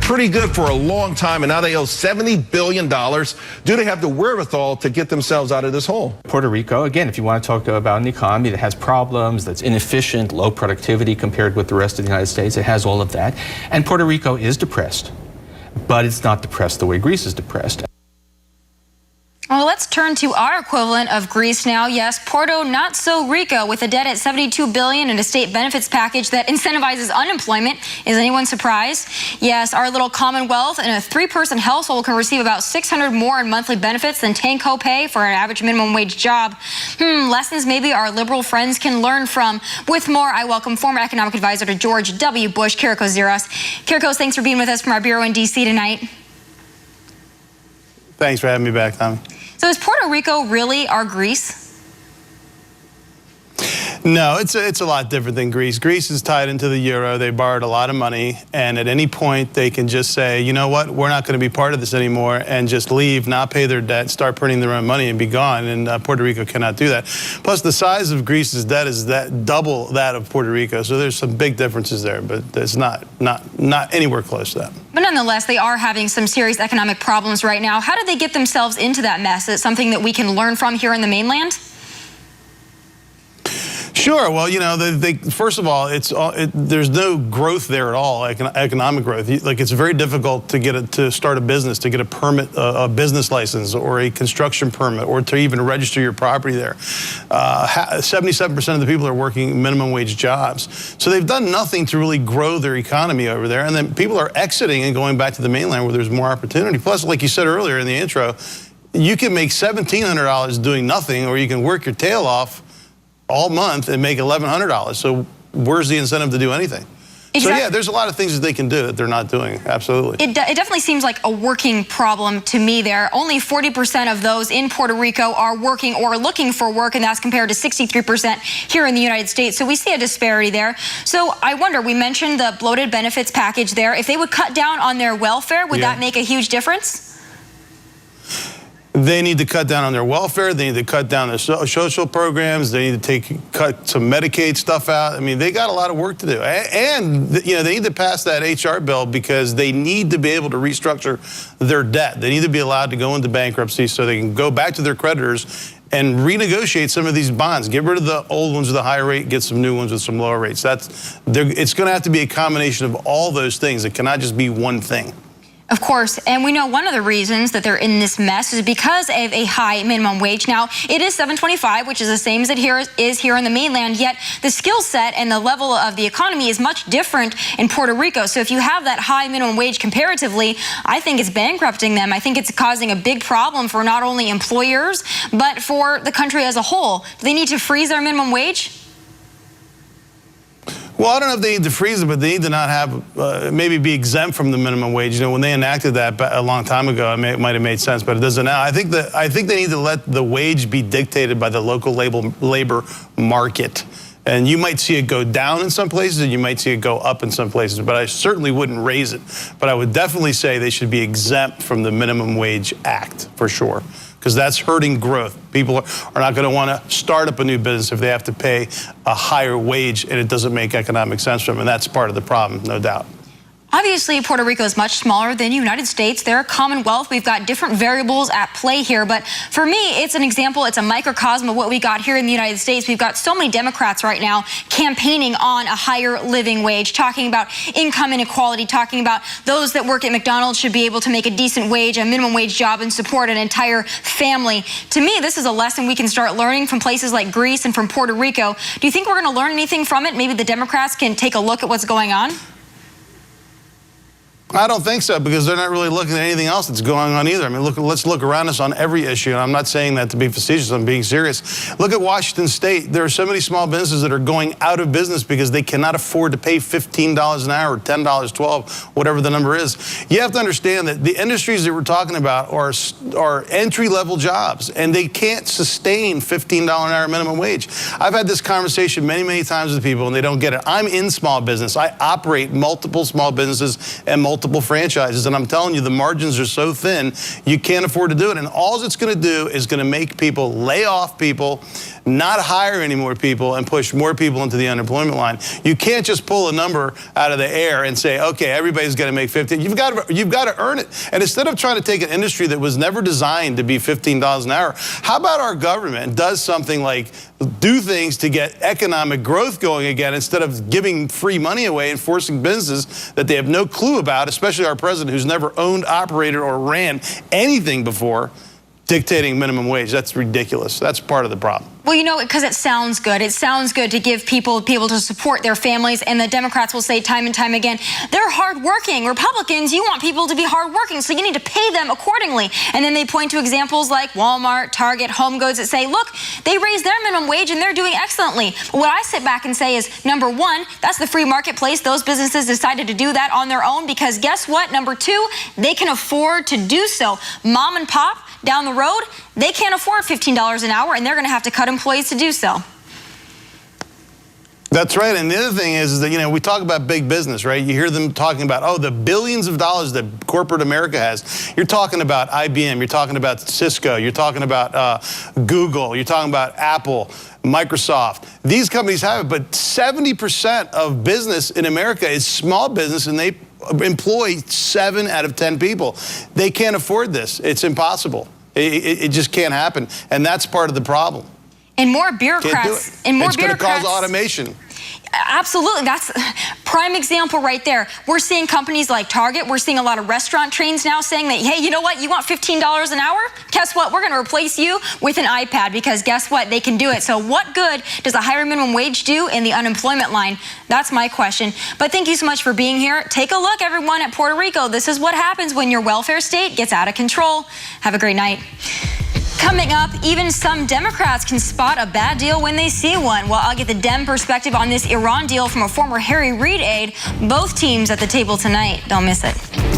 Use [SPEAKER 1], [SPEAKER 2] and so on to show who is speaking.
[SPEAKER 1] pretty good for a long time, and now they owe $70 billion. Do they have the wherewithal to get themselves out of this hole?
[SPEAKER 2] Puerto Rico, again, if you want to talk about an economy that has problems, that's inefficient, low productivity compared with the rest of the United States, it has all of that. And Puerto Rico is depressed, but it's not depressed the way Greece is depressed.
[SPEAKER 3] Well, let's turn to our equivalent of Greece now. Yes, Puerto not so Rico, with a debt at $72 billion and a state benefits package that incentivizes unemployment. Is anyone surprised? Yes, our little Commonwealth and a 3-person household can receive about $600 more in monthly benefits than Tanco pay for an average minimum wage job. Lessons maybe our liberal friends can learn from. With more, I welcome former economic advisor to George W. Bush, Kereakos Zuras. Kereakos, thanks for being with us from our bureau in D.C. tonight.
[SPEAKER 4] Thanks for having me back, Tomi.
[SPEAKER 3] So is Puerto Rico really our Greece?
[SPEAKER 4] No, it's a lot different than Greece. Greece is tied into the euro. They borrowed a lot of money, and at any point they can just say, you know what, we're not going to be part of this anymore, and just leave, not pay their debt, start printing their own money, and be gone. And Puerto Rico cannot do that. Plus, the size of Greece's debt is double that of Puerto Rico, so there's some big differences there, but it's not anywhere close to that.
[SPEAKER 3] But nonetheless, they are having some serious economic problems right now. How did they get themselves into that mess? Is it something that we can learn from here in the mainland?
[SPEAKER 4] Sure. Well, you know, first of all, there's no growth there at all, economic growth. It's very difficult to start a business, to get a permit, a business license, or a construction permit, or to even register your property there. 77% of the people are working minimum wage jobs. So they've done nothing to really grow their economy over there. And then people are exiting and going back to the mainland where there's more opportunity. Plus, like you said earlier in the intro, you can make $1,700 doing nothing, or you can work your tail off all month and make $1,100. So where's the incentive to do anything? Exactly. So yeah, there's a lot of things that they can do that they're not doing. Absolutely.
[SPEAKER 3] It definitely seems like a working problem to me there. Only 40% of those in Puerto Rico are working or looking for work, and that's compared to 63% here in the United States. So we see a disparity there. So I wonder, we mentioned the bloated benefits package there. If they would cut down on their welfare, would that make a huge difference?
[SPEAKER 4] They need to cut down on their welfare. They need to cut down their social programs. They need to cut some Medicaid stuff out. I mean, they got a lot of work to do. And you know, they need to pass that HR bill because they need to be able to restructure their debt. They need to be allowed to go into bankruptcy so they can go back to their creditors and renegotiate some of these bonds. Get rid of the old ones with a higher rate, get some new ones with some lower rates. It's going to have to be a combination of all those things. It cannot just be one thing.
[SPEAKER 3] Of course, and we know one of the reasons that they're in this mess is because of a high minimum wage. Now, it is $7.25, which is the same as it is here in the mainland, yet the skill set and the level of the economy is much different in Puerto Rico. So if you have that high minimum wage comparatively, I think it's bankrupting them. I think it's causing a big problem for not only employers, but for the country as a whole. Do they need to freeze their minimum wage?
[SPEAKER 4] Well, I don't know if they need to freeze it, but they need to not have, maybe be exempt from the minimum wage. You know, when they enacted that a long time ago, it might have made sense, but it doesn't now. I think they need to let the wage be dictated by the local labor market. And you might see it go down in some places, and you might see it go up in some places, but I certainly wouldn't raise it. But I would definitely say they should be exempt from the Minimum Wage Act, for sure, because that's hurting growth. People are not going to want to start up a new business if they have to pay a higher wage, and it doesn't make economic sense for them, and that's part of the problem, no doubt.
[SPEAKER 3] Obviously, Puerto Rico is much smaller than the United States. They're a commonwealth. We've got different variables at play here. But for me, it's an example. It's a microcosm of what we got here in the United States. We've got so many Democrats right now campaigning on a higher living wage, talking about income inequality, talking about those that work at McDonald's should be able to make a decent wage, a minimum wage job, and support an entire family. To me, this is a lesson we can start learning from places like Greece and from Puerto Rico. Do you think we're going to learn anything from it? Maybe the Democrats can take a look at what's going on?
[SPEAKER 4] I don't think so, because they're not really looking at anything else that's going on either. I mean, let's look around us on every issue, and I'm not saying that to be facetious, I'm being serious. Look at Washington State. There are so many small businesses that are going out of business because they cannot afford to pay $15 an hour, or $10, $12, whatever the number is. You have to understand that the industries that we're talking about are entry-level jobs, and they can't sustain $15 an hour minimum wage. I've had this conversation many, many times with people, and they don't get it. I'm in small business. I operate multiple small businesses and multiple multiple franchises. And I'm telling you, the margins are so thin, you can't afford to do it. And all it's going to do is going to make people lay off people, not hire any more people, and push more people into the unemployment line. You can't just pull a number out of the air and say, okay, everybody's going to make 15. You've got to earn it. And instead of trying to take an industry that was never designed to be $15 an hour, how about our government does something like do things to get economic growth going again instead of giving free money away and forcing businesses that they have no clue about, especially our president who's never owned, operated, or ran anything before, dictating minimum wage. That's ridiculous. That's part of the problem.
[SPEAKER 3] Well, you know, because it sounds good. It sounds good to give people to support their families, and the Democrats will say time and time again, they're hardworking. Republicans, you want people to be hardworking, so you need to pay them accordingly. And then they point to examples like Walmart, Target, Home Goods that say, look, they raised their minimum wage and they're doing excellently. But what I sit back and say is, number one, that's the free marketplace. Those businesses decided to do that on their own because guess what? Number two, they can afford to do so. Mom and pop down the road, they can't afford $15 an hour, and they're going to have to cut employees to do so.
[SPEAKER 4] That's right. And the other thing is that, you know, we talk about big business, right? You hear them talking about, oh, the billions of dollars that corporate America has. You're talking about IBM. You're talking about Cisco. You're talking about Google. You're talking about Apple, Microsoft. These companies have it, but 70% of business in America is small business, and they employ 7 out of 10 people. They can't afford this. It's impossible. It just can't happen. And that's part of the problem.
[SPEAKER 3] And more bureaucrats. And more
[SPEAKER 4] it's going to
[SPEAKER 3] bureaucrats.
[SPEAKER 4] cause automation.
[SPEAKER 3] Absolutely. That's prime example right there. We're seeing companies like Target. We're seeing a lot of restaurant chains now saying that, hey, you know what? You want $15 an hour? Guess what? We're going to replace you with an iPad because guess what? They can do it. So what good does a higher minimum wage do in the unemployment line? That's my question. But thank you so much for being here. Take a look, everyone, at Puerto Rico. This is what happens when your welfare state gets out of control. Have a great night. Coming up, even some Democrats can spot a bad deal when they see one. Well, I'll get the Dem perspective on this Iran deal from a former Harry Reid aide. Both teams at the table tonight. Don't miss it.